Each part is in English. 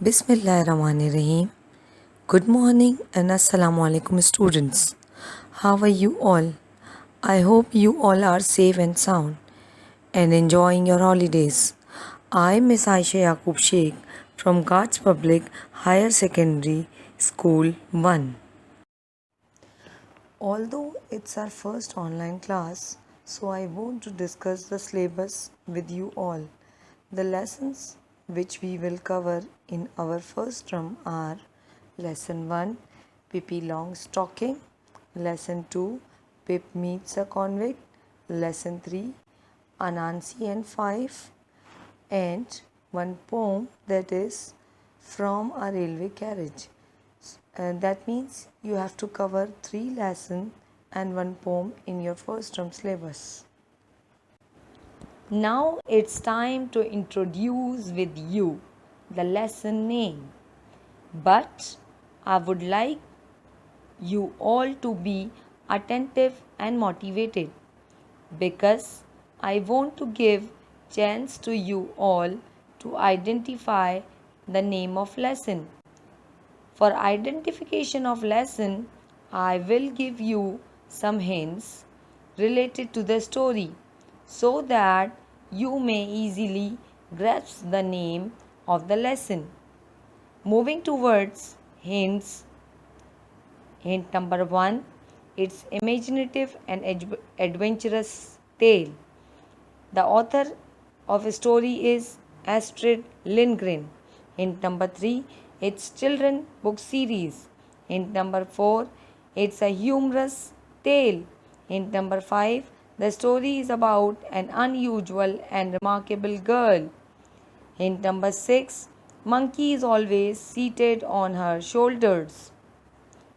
Bismillahirrahmanirrahim. Good morning and Assalamu alaikum students. How are you all? I hope you all are safe and sound and enjoying your holidays. I am Miss Aisha Yaqub Sheikh from Guards Public Higher Secondary School 1. Although it's our first online class, so I want to discuss the syllabus with you all. The lessons which we will cover in our first term are Lesson 1, Pippi Longstocking, Lesson 2, Pip Meets a Convict, Lesson 3, Anansi and Five, and one poem that is From a Railway Carriage. That means you have to cover 3 lessons and one poem in your first term syllabus. Now it's time to introduce with you the lesson name. But I would like you all to be attentive and motivated because I want to give chance to you all to identify the name of lesson. For identification of lesson, I will give you some hints related to the story so that you may easily grasp the name of the lesson. Moving towards hints. Hint number 1, it's imaginative and adventurous tale. The author of a story is Astrid Lindgren. Hint number 3, it's children book series. Hint number 4, it's a humorous tale. Hint number 5, the story is about an unusual and remarkable girl. Hint number 6, monkey is always seated on her shoulders.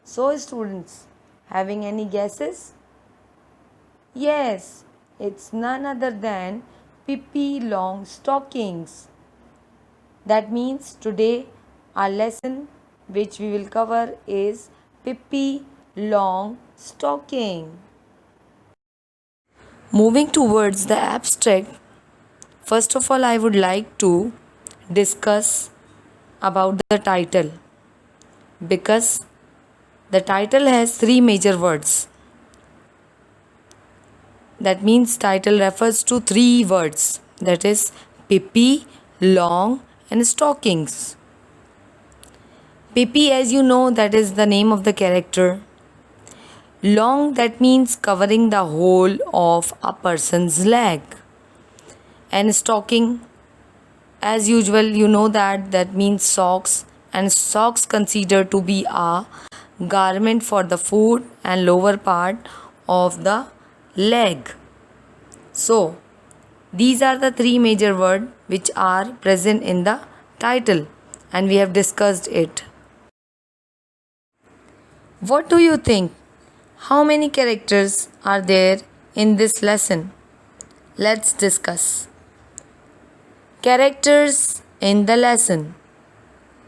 So students, having any guesses? Yes, it's none other than Pippi Longstockings. That means today our lesson which we will cover is Pippi Longstocking. Moving towards the abstract, first of all I would like to discuss about the title because the title has 3 major words. That means title refers to 3 words, that is Pippi, long and stockings. Pippi, as you know, that is the name of the character. Long, that means covering the whole of a person's leg. And stocking, as usual, you know that means socks, and socks considered to be a garment for the foot and lower part of the leg. So, these are the 3 major words which are present in the title and we have discussed it. What do you think? How many characters are there in this lesson? Let's discuss. Characters in the lesson.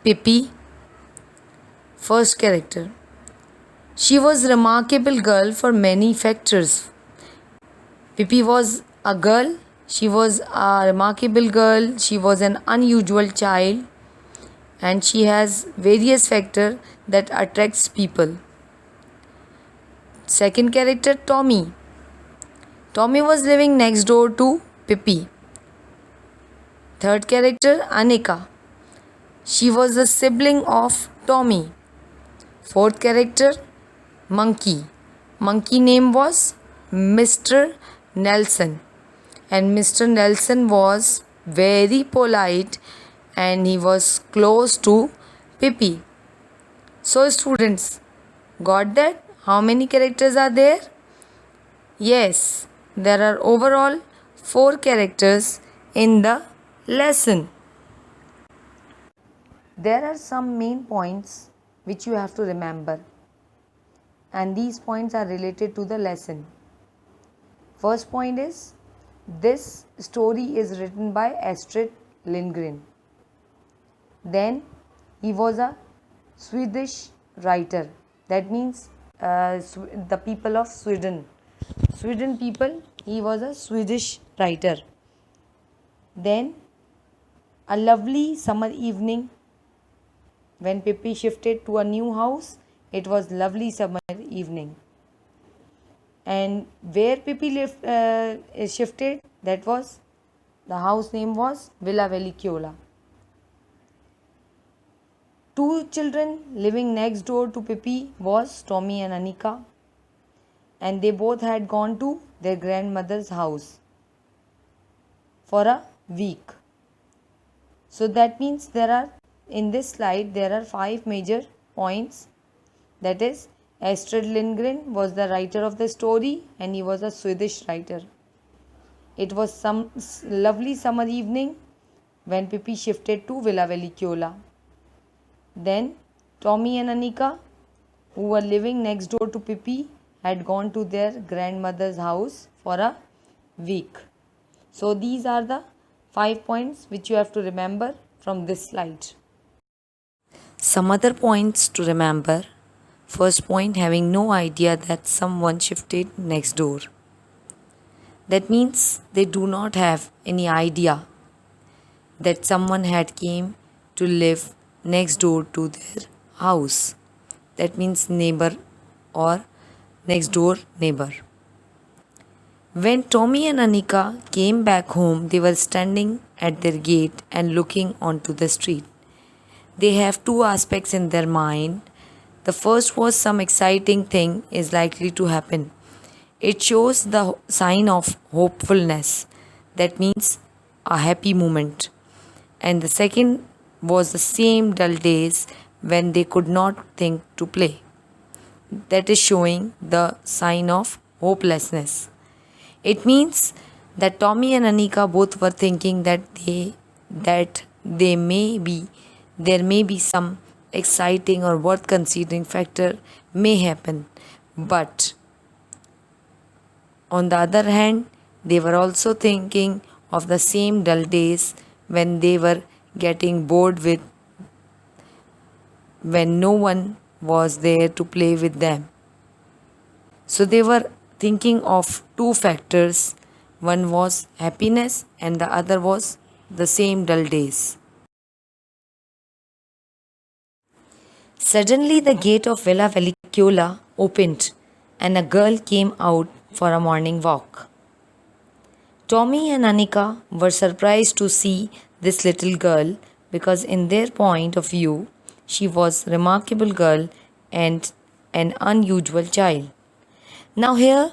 Pippi, first character. She was a remarkable girl for many factors. Pippi was a girl. She was a remarkable girl. She was an unusual child. And she has various factors that attracts people. Second character, Tommy. Tommy was living next door to Pippi. Third character, Anika. She was a sibling of Tommy. Fourth character, Monkey. Monkey name was Mr. Nelson. And Mr. Nelson was very polite and he was close to Pippi. So students, got that? How many characters are there? Yes, there are overall 4 characters in the lesson. There are some main points which you have to remember, and these points are related to the lesson. First point is, this story is written by Astrid Lindgren. Then he was a Swedish writer. That means the people of Sweden people, he was a Swedish writer. Then a lovely summer evening when Pippi shifted to a new house. It was lovely summer evening. And where Pippi shifted, that was the house name was Villa Veliciola. Two children living next door to Pippi was Tommy and Anika, and they both had gone to their grandmother's house for a week. So that means in this slide there are 5 major points. That is, Astrid Lindgren was the writer of the story, and he was a Swedish writer. It was some lovely summer evening when Pippi shifted to Villa Veliciola. Then Tommy and Anika, who were living next door to Pippi, had gone to their grandmother's house for a week. So these are the 5 points which you have to remember from this slide. Some other points to remember. First point, having no idea that someone shifted next door. That means they do not have any idea that someone had came to live next door to their house. That means neighbor or next door neighbor. When Tommy and Anika came back home, they were standing at their gate and looking onto the street. They have two aspects in their mind. The first was some exciting thing is likely to happen. It shows the sign of hopefulness. That means a happy moment. And the second was the same dull days when they could not think to play. That is showing the sign of hopelessness. It means that Tommy and Anika both were thinking that there may be some exciting or worth considering factor may happen. But on the other hand, they were also thinking of the same dull days when they were getting bored with when no one was there to play with them. So they were thinking of two factors. One was happiness and the other was the same dull days. Suddenly the gate of Villa Veliciola opened and a girl came out for a morning walk. Tommy and Anika were surprised to see this little girl because in their point of view, she was a remarkable girl and an unusual child. Now here,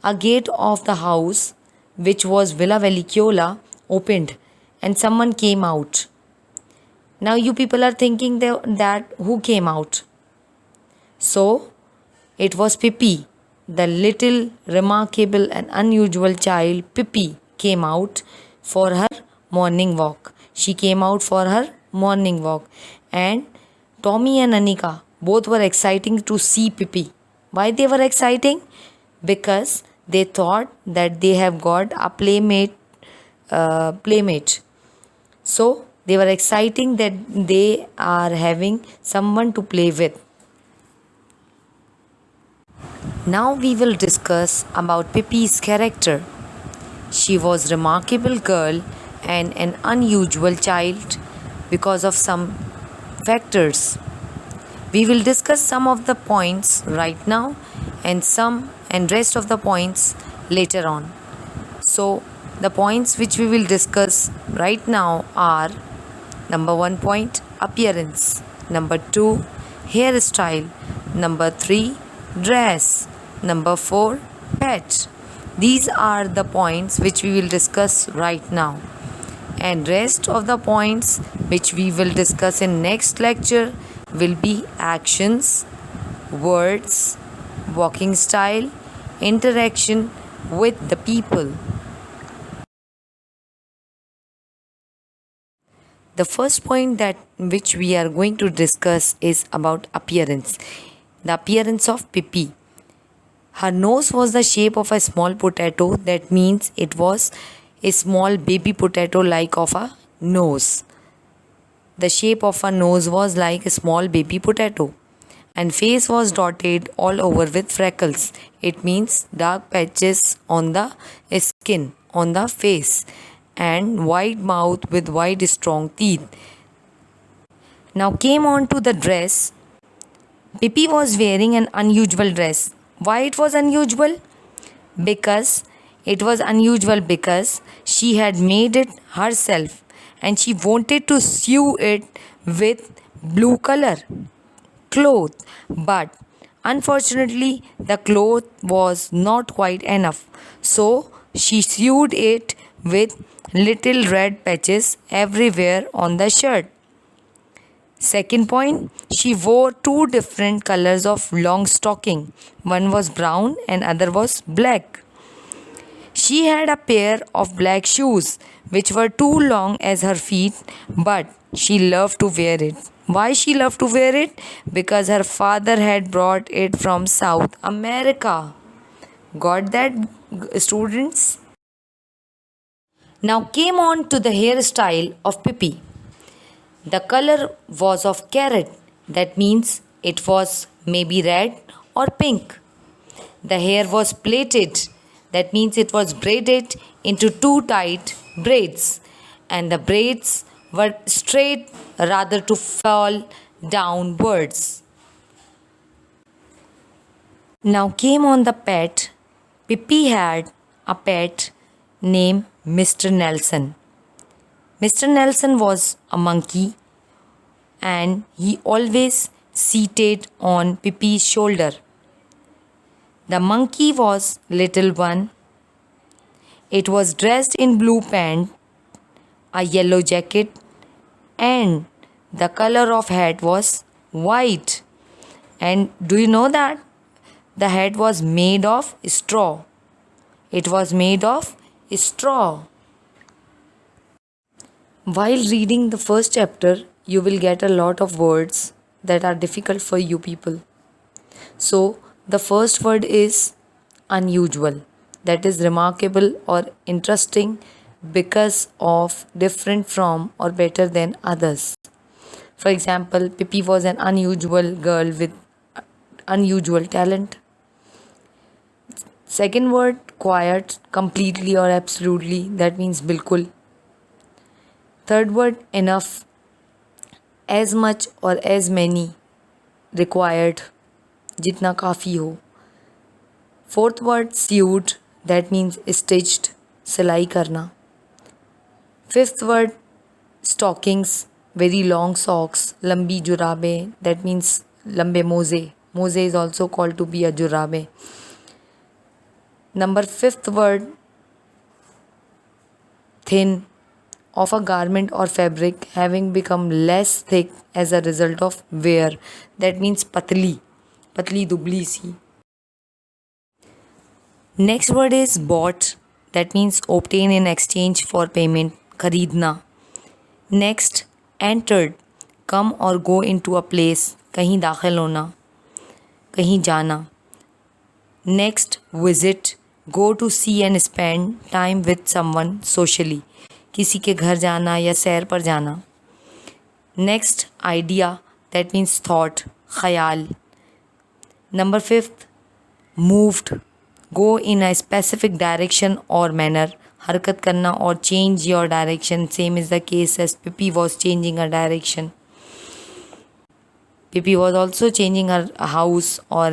a gate of the house, which was Villa Veliciola, opened and someone came out. Now you people are thinking that who came out? So, it was Pippi, the little remarkable and unusual child. Pippi came out for her morning walk. She came out for her morning walk. And Tommy and Anika both were exciting to see Pippi. Why they were exciting? Because they thought that they have got a playmate. So they were exciting that they are having someone to play with. Now we will discuss about Pippi's character. She was a remarkable girl and an unusual child because of some factors. We will discuss some of the points right now and rest of the points later on. So the points which we will discuss right now are: number 1 point, appearance; number 2, hairstyle; number 3, dress; number 4, pet. These are the points which we will discuss right now, and rest of the points which we will discuss in next lecture will be actions, words, walking style, interaction with the people. The first point which we are going to discuss is about appearance. The appearance of Pippi. Her nose was the shape of a small potato. That means it was a small baby potato like of a nose. The shape of her nose was like a small baby potato. And face was dotted all over with freckles. It means dark patches on the skin, on the face, and wide mouth with wide strong teeth. Now came on to the dress. Pippi was wearing an unusual dress. Why it was unusual? Because it was unusual because she had made it herself and she wanted to sew it with blue color cloth, but unfortunately the cloth was not quite enough, so she sewed it with little red patches everywhere on the shirt. Second point, she wore two different colors of long stocking. One was brown and other was black. She had a pair of black shoes which were too long as her feet, but she loved to wear it. Why she loved to wear it? Because her father had brought it from South America. Got that, students? Now came on to the hairstyle of Pippi. The color was of carrot. That means it was maybe red or pink. The hair was plaited. That means it was braided into two tight braids. And the braids were straight rather to fall downwards. Now came on the pet. Pippi had a pet named Mr. Nelson. Mr. Nelson was a monkey and he always seated on Pippi's shoulder. The monkey was little one. It was dressed in blue pant, a yellow jacket, and the color of hat was white. And do you know that the hat was made of straw? It was made of straw. While reading the first chapter, you will get a lot of words that are difficult for you people. So, the first word is unusual. That is remarkable or interesting because of different from or better than others. For example, Pippi was an unusual girl with unusual talent. Second word, quiet, completely or absolutely. That means bilkul. Third word, enough, as much or as many, required, jitna kafi ho. Fourth word, sewed, that means stitched, silai karna. Fifth word, stockings, very long socks, lambi jurabe, that means lambe moze. Moze is also called to be a jurabe. Number fifth word, thin, of a garment or fabric having become less thick as a result of wear. That means patli, patli dubli si. Next word is bought. That means obtain in exchange for payment, kharidna. Next, entered, come or go into a place, kahin dakhil hona, kahin jana. Next, visit, go to see and spend time with someone socially. किसी के घर जाना या सैर पर जाना. Next, idea, that means thought, ख्याल. Number fifth, moved, go in a specific direction और मैनर, हरकत करना और change your direction. Same is the case as Pippi was changing a direction. Pippi was also changing her house or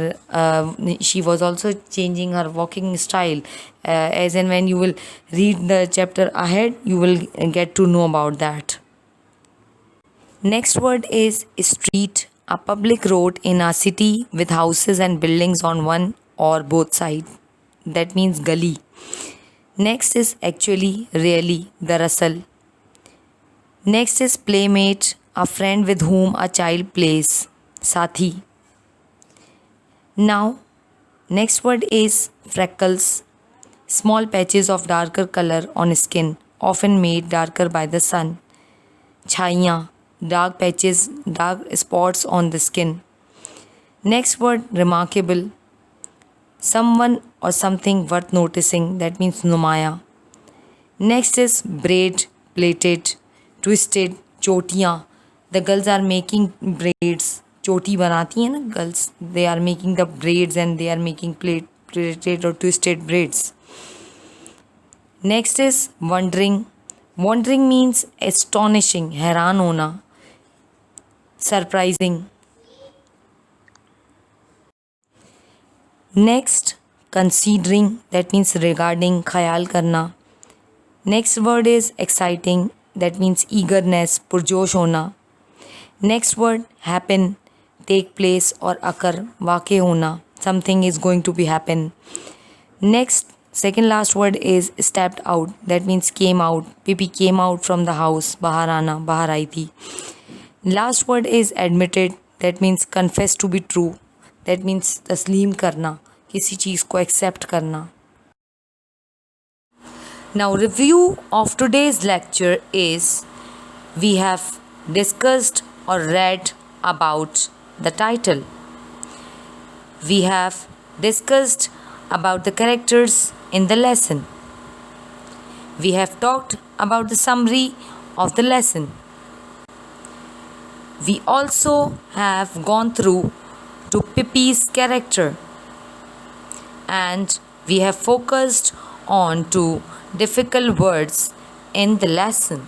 she was also changing her walking style. As and when you will read the chapter ahead, you will get to know about that. Next word is street, a public road in a city with houses and buildings on one or both sides. That means gully. Next is actually, really, darasal. Next is playmate, a friend with whom a child plays, sathi. Now, next word is freckles, small patches of darker color on skin, often made darker by the sun. Chhaiyan, dark patches, dark spots on the skin. Next word, remarkable, someone or something worth noticing, that means numaya. Next is braid, plaited, twisted, chotiyan. The girls are making braids. Choti banati hai na girls. They are making the braids and they are making plaited or twisted braids. Next is wondering. Wondering means astonishing, हैरान होना. surprising. Next, considering, that means regarding, khayal karna. Next word is exciting, that means eagerness, purjosh hona. Next word happen, take place or occur, वाक़e होना, something is going to be happen. Next, second last word is stepped out, that means came out. Pipi came out from the house, बाहर आना, बाहर आई थी. Last word is admitted, that means confess to be true, that means तस्लीम करना, किसी चीज़ को accept करना. Now review of today's lecture is, we have discussed or read about the title. We have discussed about the characters in the lesson. We have talked about the summary of the lesson. We also have gone through to Pippi's character, and we have focused on two difficult words in the lesson.